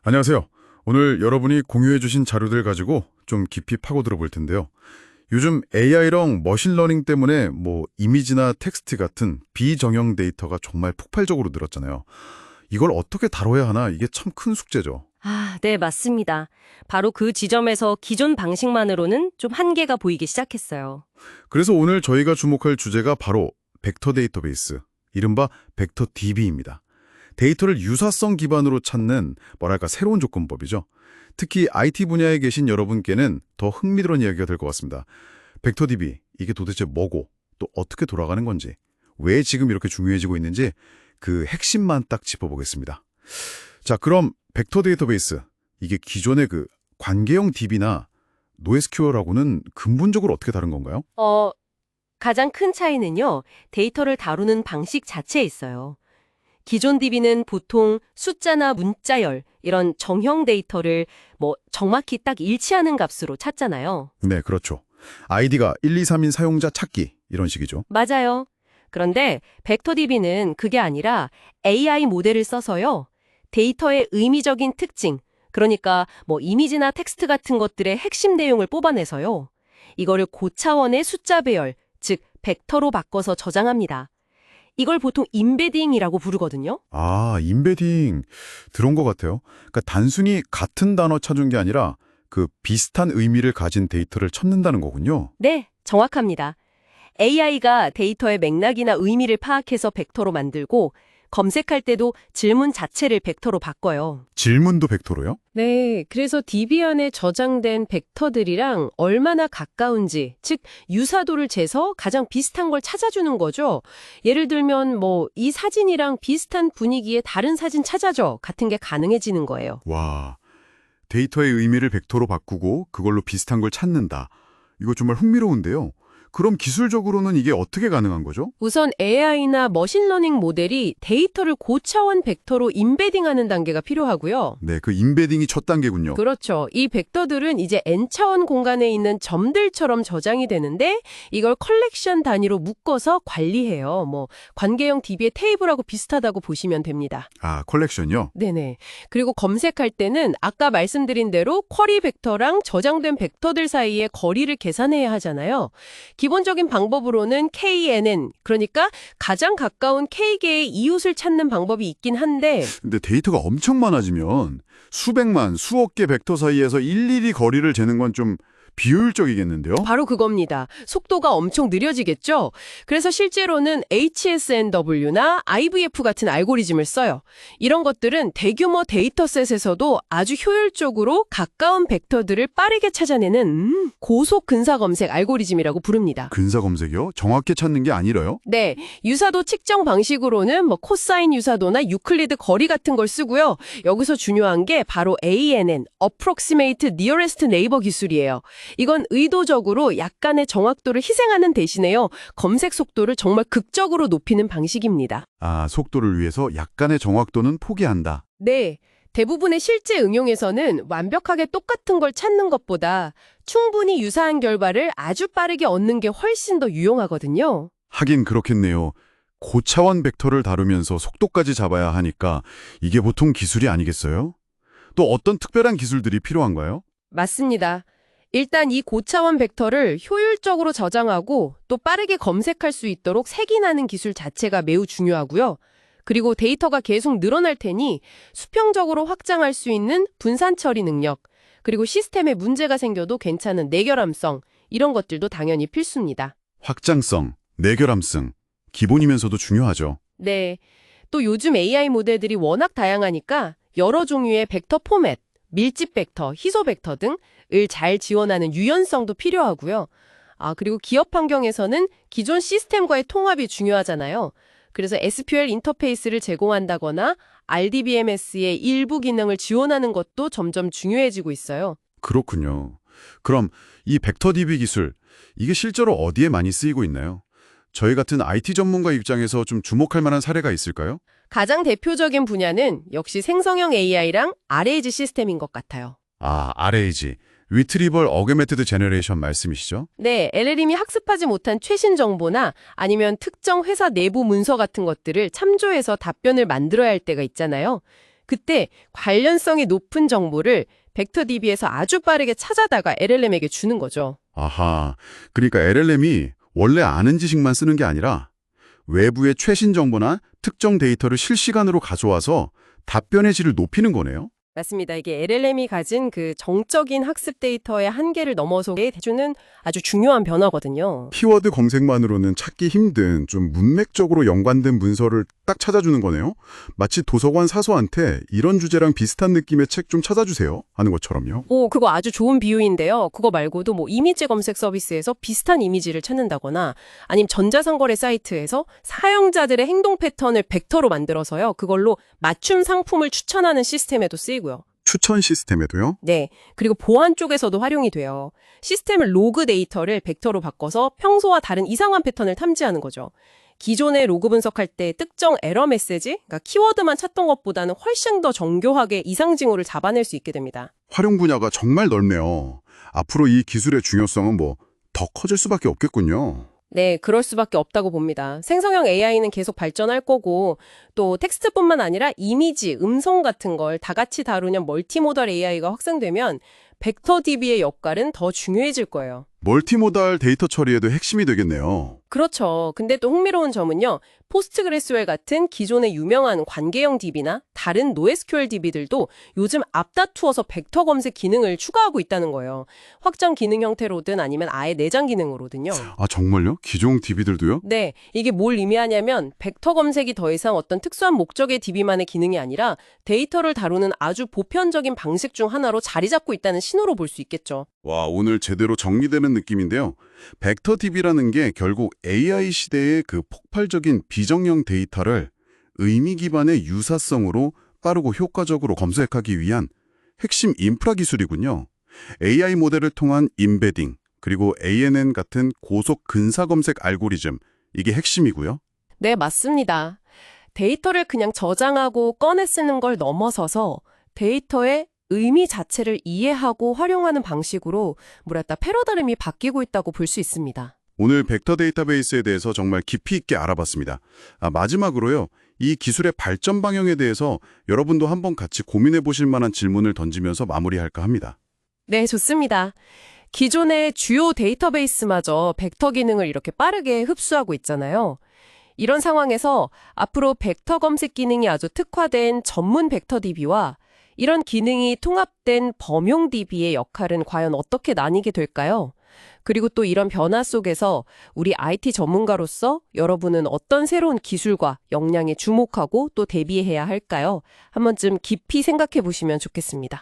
안녕하세요. 오늘 여러분이 공유해주신 자료들 가지고 좀 깊이 파고들어 볼 텐데요. 요즘 AI랑 머신러닝 때문에 이미지나 텍스트 같은 비정형 데이터가 정말 폭발적으로 늘었잖아요. 이걸 어떻게 다뤄야 하나 이게 참 큰 숙제죠. 네, 맞습니다. 바로 그 지점에서 기존 방식만으로는 좀 한계가 보이기 시작했어요. 그래서 오늘 저희가 주목할 주제가 바로 벡터 데이터베이스, 이른바 벡터 DB입니다. 데이터를 유사성 기반으로 찾는 새로운 조건법이죠. 특히 IT 분야에 계신 여러분께는 더 흥미로운 이야기가 될 것 같습니다. 벡터 DB, 이게 도대체 뭐고 또 어떻게 돌아가는 건지, 왜 지금 이렇게 중요해지고 있는지 그 핵심만 딱 짚어보겠습니다. 자, 그럼 벡터 데이터베이스, 이게 기존의 그 관계형 DB나 NoSQL하고는 근본적으로 어떻게 다른 건가요? 가장 큰 차이는요, 데이터를 다루는 방식 자체에 있어요. 기존 DB는 보통 숫자나 문자열, 이런 정형 데이터를 정확히 딱 일치하는 값으로 찾잖아요. 네, 그렇죠. 아이디가 1, 2, 3인 사용자 찾기, 이런 식이죠. 맞아요. 그런데 벡터 DB는 그게 아니라 AI 모델을 써서요, 데이터의 의미적인 특징, 그러니까 이미지나 텍스트 같은 것들의 핵심 내용을 뽑아내서요, 이거를 고차원의 숫자 배열, 즉 벡터로 바꿔서 저장합니다. 이걸 보통 임베딩이라고 부르거든요. 아, 임베딩 들어온 것 같아요. 그러니까 단순히 같은 단어 찾은 게 아니라 그 비슷한 의미를 가진 데이터를 찾는다는 거군요. 네, 정확합니다. AI가 데이터의 맥락이나 의미를 파악해서 벡터로 만들고 검색할 때도 질문 자체를 벡터로 바꿔요. 질문도 벡터로요? 네, 그래서 DB 안에 저장된 벡터들이랑 얼마나 가까운지, 즉 유사도를 재서 가장 비슷한 걸 찾아주는 거죠. 예를 들면 이 사진이랑 비슷한 분위기의 다른 사진 찾아줘 같은 게 가능해지는 거예요. 와, 데이터의 의미를 벡터로 바꾸고 그걸로 비슷한 걸 찾는다. 이거 정말 흥미로운데요. 그럼 기술적으로는 이게 어떻게 가능한 거죠? 우선 AI나 머신러닝 모델이 데이터를 고차원 벡터로 임베딩하는 단계가 필요하고요. 네, 그 임베딩이 첫 단계군요. 그렇죠. 이 벡터들은 이제 N차원 공간에 있는 점들처럼 저장이 되는데 이걸 컬렉션 단위로 묶어서 관리해요. 관계형 DB의 테이블하고 비슷하다고 보시면 됩니다. 아, 컬렉션이요? 네네. 그리고 검색할 때는 아까 말씀드린 대로 쿼리 벡터랑 저장된 벡터들 사이의 거리를 계산해야 하잖아요. 기본적인 방법으로는 KNN, 그러니까 가장 가까운 K개의 이웃을 찾는 방법이 있긴 한데 근데 데이터가 엄청 많아지면 수백만, 수억 개 벡터 사이에서 일일이 거리를 재는 건 좀 비효율적이겠는데요? 바로 그겁니다. 속도가 엄청 느려지겠죠? 그래서 실제로는 HSNW나 IVF 같은 알고리즘을 써요. 이런 것들은 대규모 데이터셋에서도 아주 효율적으로 가까운 벡터들을 빠르게 찾아내는 고속 근사 검색 알고리즘이라고 부릅니다. 근사 검색이요? 정확히 찾는 게 아니라요? 네, 유사도 측정 방식으로는 코사인 유사도나 유클리드 거리 같은 걸 쓰고요. 여기서 중요한 게 바로 ANN, Approximate Nearest Neighbor 기술이에요. 이건 의도적으로 약간의 정확도를 희생하는 대신에요, 검색 속도를 정말 극적으로 높이는 방식입니다. 아, 속도를 위해서 약간의 정확도는 포기한다. 네, 대부분의 실제 응용에서는 완벽하게 똑같은 걸 찾는 것보다 충분히 유사한 결과를 아주 빠르게 얻는 게 훨씬 더 유용하거든요. 하긴 그렇겠네요. 고차원 벡터를 다루면서 속도까지 잡아야 하니까 이게 보통 기술이 아니겠어요? 또 어떤 특별한 기술들이 필요한가요? 맞습니다. 일단 이 고차원 벡터를 효율적으로 저장하고 또 빠르게 검색할 수 있도록 색인하는 기술 자체가 매우 중요하고요. 그리고 데이터가 계속 늘어날 테니 수평적으로 확장할 수 있는 분산 처리 능력, 그리고 시스템에 문제가 생겨도 괜찮은 내결함성, 이런 것들도 당연히 필수입니다. 확장성, 내결함성, 기본이면서도 중요하죠. 네. 또 요즘 AI 모델들이 워낙 다양하니까 여러 종류의 벡터 포맷, 밀집 벡터, 희소 벡터 등을 잘 지원하는 유연성도 필요하고요. 그리고 기업 환경에서는 기존 시스템과의 통합이 중요하잖아요. 그래서 SQL 인터페이스를 제공한다거나 RDBMS의 일부 기능을 지원하는 것도 점점 중요해지고 있어요. 그렇군요. 그럼 이 벡터 DB 기술, 이게 실제로 어디에 많이 쓰이고 있나요? 저희 같은 IT 전문가 입장에서 좀 주목할 만한 사례가 있을까요? 가장 대표적인 분야는 역시 생성형 AI랑 RAG 시스템인 것 같아요. 아, RAG, Retrieval Augmented Generation 말씀이시죠? 네, LLM이 학습하지 못한 최신 정보나 아니면 특정 회사 내부 문서 같은 것들을 참조해서 답변을 만들어야 할 때가 있잖아요. 그때 관련성이 높은 정보를 벡터DB에서 아주 빠르게 찾아다가 LLM에게 주는 거죠. 아하, 그러니까 LLM이 원래 아는 지식만 쓰는 게 아니라 외부의 최신 정보나 특정 데이터를 실시간으로 가져와서 답변의 질을 높이는 거네요. 맞습니다. 이게 LLM이 가진 그 정적인 학습 데이터의 한계를 넘어서게 해주는 아주 중요한 변화거든요. 키워드 검색만으로는 찾기 힘든 좀 문맥적으로 연관된 문서를 딱 찾아주는 거네요. 마치 도서관 사서한테 이런 주제랑 비슷한 느낌의 책 좀 찾아주세요 하는 것처럼요. 오, 그거 아주 좋은 비유인데요. 그거 말고도 뭐 이미지 검색 서비스에서 비슷한 이미지를 찾는다거나 아니면 전자상거래 사이트에서 사용자들의 행동 패턴을 벡터로 만들어서요. 그걸로 맞춤 상품을 추천하는 시스템에도 쓰이고요. 추천 시스템에도요? 네. 그리고 보안 쪽에서도 활용이 돼요. 시스템을 로그 데이터를 벡터로 바꿔서 평소와 다른 이상한 패턴을 탐지하는 거죠. 기존의 로그 분석할 때 특정 에러 메시지, 그러니까 키워드만 찾던 것보다는 훨씬 더 정교하게 이상 징후를 잡아낼 수 있게 됩니다. 활용 분야가 정말 넓네요. 앞으로 이 기술의 중요성은 더 커질 수밖에 없겠군요. 네, 그럴 수밖에 없다고 봅니다. 생성형 AI는 계속 발전할 거고 또 텍스트뿐만 아니라 이미지, 음성 같은 걸 다 같이 다루는 멀티모달 AI가 확산되면 벡터DB의 역할은 더 중요해질 거예요. 멀티모달 데이터 처리에도 핵심이 되겠네요. 그렇죠. 근데 또 흥미로운 점은요. 포스트그레스웰 같은 기존의 유명한 관계형 DB나 다른 NoSQL DB들도 요즘 앞다투어서 벡터 검색 기능을 추가하고 있다는 거예요. 확장 기능 형태로든 아니면 아예 내장 기능으로든요. 아, 정말요? 기존 DB들도요? 네, 이게 뭘 의미하냐면 벡터 검색이 더 이상 어떤 특수한 목적의 DB만의 기능이 아니라 데이터를 다루는 아주 보편적인 방식 중 하나로 자리 잡고 있다는 신호로 볼 수 있겠죠. 와, 오늘 제대로 정리되는 느낌인데요. 벡터 DB라는 게 결국 AI 시대의 그 폭발적인 비정형 데이터를 의미 기반의 유사성으로 빠르고 효과적으로 검색하기 위한 핵심 인프라 기술이군요. AI 모델을 통한 임베딩, 그리고 ANN 같은 고속 근사 검색 알고리즘, 이게 핵심이고요. 네, 맞습니다. 데이터를 그냥 저장하고 꺼내 쓰는 걸 넘어서서 데이터의 의미 자체를 이해하고 활용하는 방식으로 뭐랄까 패러다임이 바뀌고 있다고 볼 수 있습니다. 오늘 벡터 데이터베이스에 대해서 정말 깊이 있게 알아봤습니다. 마지막으로요. 이 기술의 발전 방향에 대해서 여러분도 한번 같이 고민해 보실 만한 질문을 던지면서 마무리할까 합니다. 네, 좋습니다. 기존의 주요 데이터베이스마저 벡터 기능을 이렇게 빠르게 흡수하고 있잖아요. 이런 상황에서 앞으로 벡터 검색 기능이 아주 특화된 전문 벡터 DB와 이런 기능이 통합된 범용 DB의 역할은 과연 어떻게 나뉘게 될까요? 그리고 또 이런 변화 속에서 우리 IT 전문가로서 여러분은 어떤 새로운 기술과 역량에 주목하고 또 대비해야 할까요? 한 번쯤 깊이 생각해 보시면 좋겠습니다.